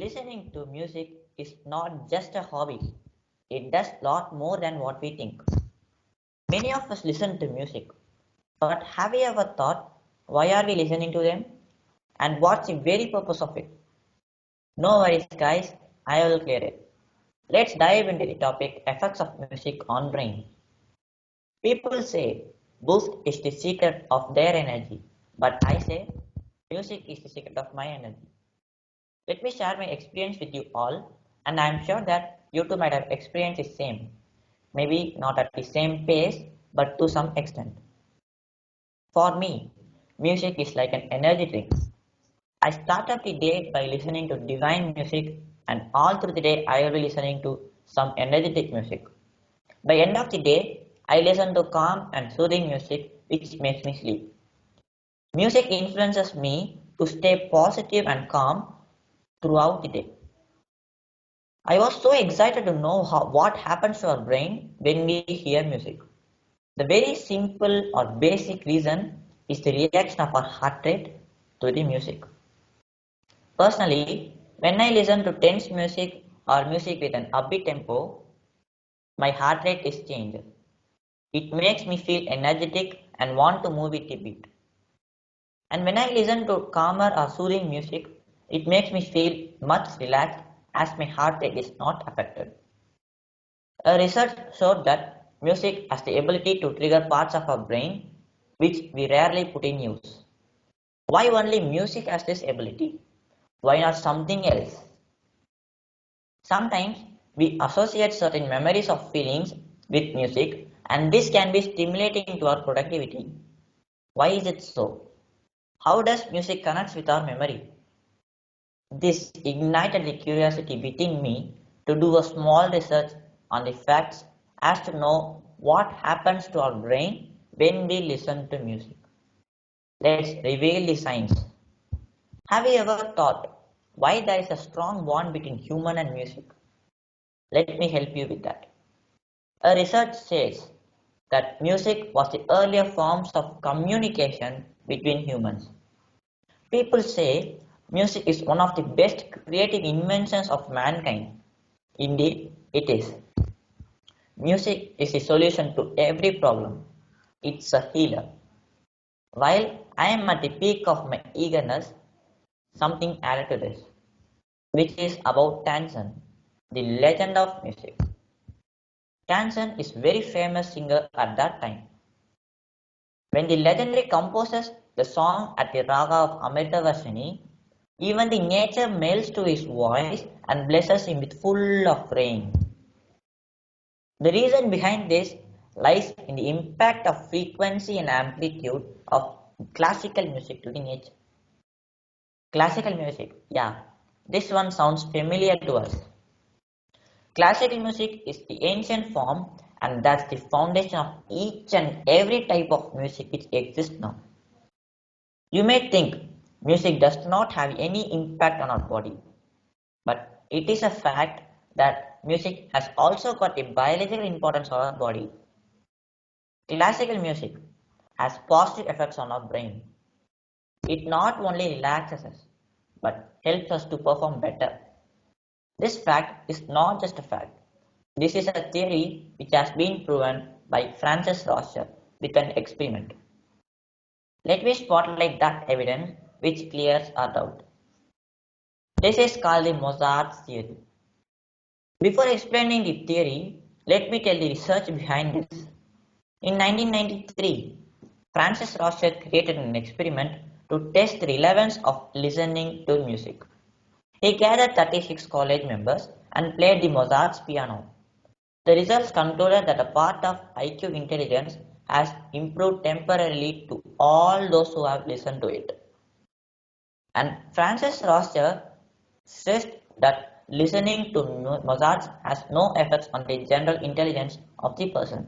Listening to music is not just a hobby. It does a lot more than what we think. Many of us listen to music, but have you ever thought why are we listening to them and what's the very purpose of it? No worries guys, I will clear it. Let's dive into the topic effects of music on brain. People say boost is the secret of their energy, but I say music is the secret of my energy. Let me share my experience with you all, and I am sure that you too might have experienced the same. Maybe not at the same pace, but to some extent. For me, music is like an energy drink. I start up the day by listening to divine music, and all through the day I will be listening to some energetic music. By end of the day, I listen to calm and soothing music which makes me sleep. Music influences me to stay positive and calm throughout the day. I was so excited to know what happens to our brain when we hear music. The very simple or basic reason is the reaction of our heart rate to the music. Personally, when I listen to tense music or music with an upbeat tempo, my heart rate is changed. It makes me feel energetic and want to move with the beat. And when I listen to calmer or soothing music, it makes me feel much relaxed as my heart rate is not affected. A research showed that music has the ability to trigger parts of our brain which we rarely put in use. Why only music has this ability? Why not something else? Sometimes we associate certain memories of feelings with music, and this can be stimulating to our productivity. Why is it so? How does music connect with our memory? This ignited the curiosity within me to do a small research on the facts as to know what happens to our brain when we listen to music. Let's reveal the science. Have you ever thought why there is a strong bond between human and music? Let me help you with that. A research says that music was the earlier forms of communication between humans. People say music is one of the best creative inventions of mankind. Indeed, it is. Music is the solution to every problem. It's a healer. While I am at the peak of my eagerness, something added to this, which is about Tansen, the legend of music. Tansen is very famous singer at that time. When the legendary composes the song at the raga of Amritavarshini, even the nature melts to his voice and blesses him with full of rain. The reason behind this lies in the impact of frequency and amplitude of classical music to the nature. Classical music, yeah, this one sounds familiar to us. Classical music is the ancient form, and that's the foundation of each and every type of music which exists now. You may think music does not have any impact on our body, but it is a fact that music has also got a biological importance on our body. Classical music has positive effects on our brain. It not only relaxes us, but helps us to perform better. This fact is not just a fact. This is a theory which has been proven by Francis Roscher with an experiment. Let me spotlight that evidence which clears our doubt. This is called the Mozart's theory. Before explaining the theory, let me tell the research behind this. In 1993, Francis Roscher created an experiment to test the relevance of listening to music. He gathered 36 college members and played the Mozart's piano. The results concluded that a part of IQ intelligence has improved temporarily to all those who have listened to it. And Francis Roscher stressed that listening to Mozart has no effects on the general intelligence of the person.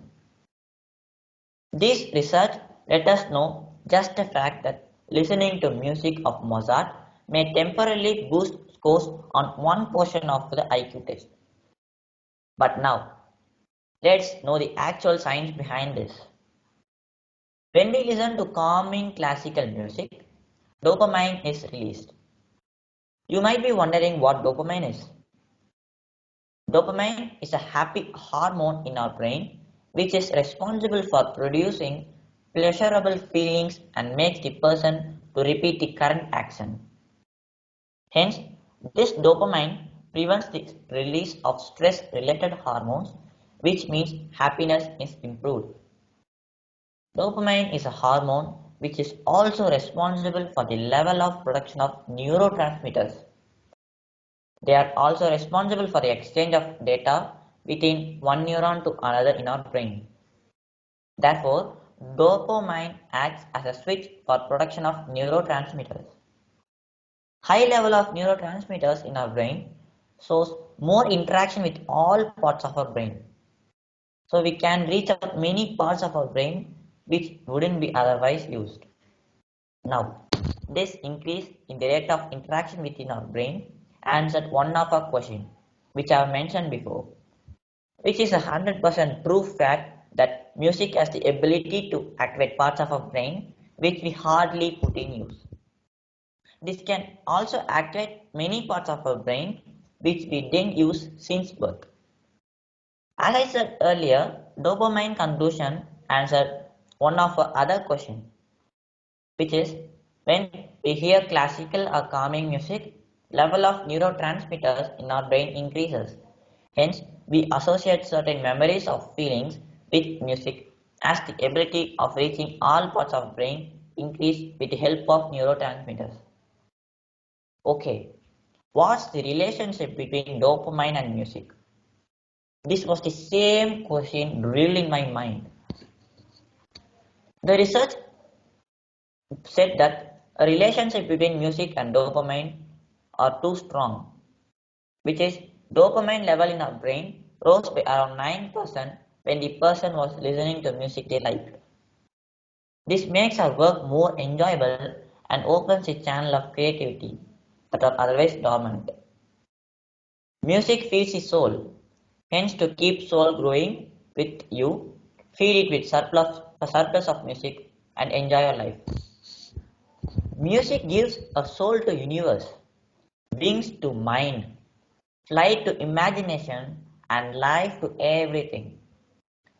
This research let us know just the fact that listening to music of Mozart may temporarily boost scores on one portion of the IQ test. But now, let's know the actual science behind this. When we listen to calming classical music, dopamine is released. You might be wondering what dopamine is. Dopamine is a happy hormone in our brain which is responsible for producing pleasurable feelings and makes the person to repeat the current action. Hence, this dopamine prevents the release of stress-related hormones, which means happiness is improved. Dopamine is a hormone which is also responsible for the level of production of neurotransmitters. They are also responsible for the exchange of data between one neuron to another in our brain. Therefore, dopamine acts as a switch for production of neurotransmitters. High level of neurotransmitters in our brain shows more interaction with all parts of our brain. So we can reach out many parts of our brain which wouldn't be otherwise used. Now, this increase in the rate of interaction within our brain answered one of our question, which I have mentioned before, which is a 100% true fact that music has the ability to activate parts of our brain which we hardly put in use. This can also activate many parts of our brain which we didn't use since birth. As I said earlier, dopamine conclusion answered one of our other questions, which is when we hear classical or calming music, level of neurotransmitters in our brain increases. Hence, we associate certain memories of feelings with music as the ability of reaching all parts of brain increase with the help of neurotransmitters. Okay, what's the relationship between dopamine and music? This was the same question drilled in my mind. The research said that a relationship between music and dopamine are too strong, which is dopamine level in our brain rose by around 9% when the person was listening to music they liked. This makes our work more enjoyable and opens a channel of creativity that are otherwise dormant. Music feeds the soul, hence to keep soul growing with you, feed it with surplus of music and enjoy your life. Music gives a soul to universe, wings to mind, flight to imagination, and life to everything.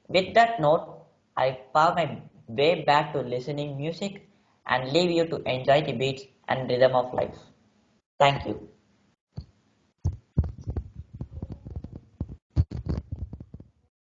With that note, I found my way back to listening music and leave you to enjoy the beats and rhythm of life. Thank you.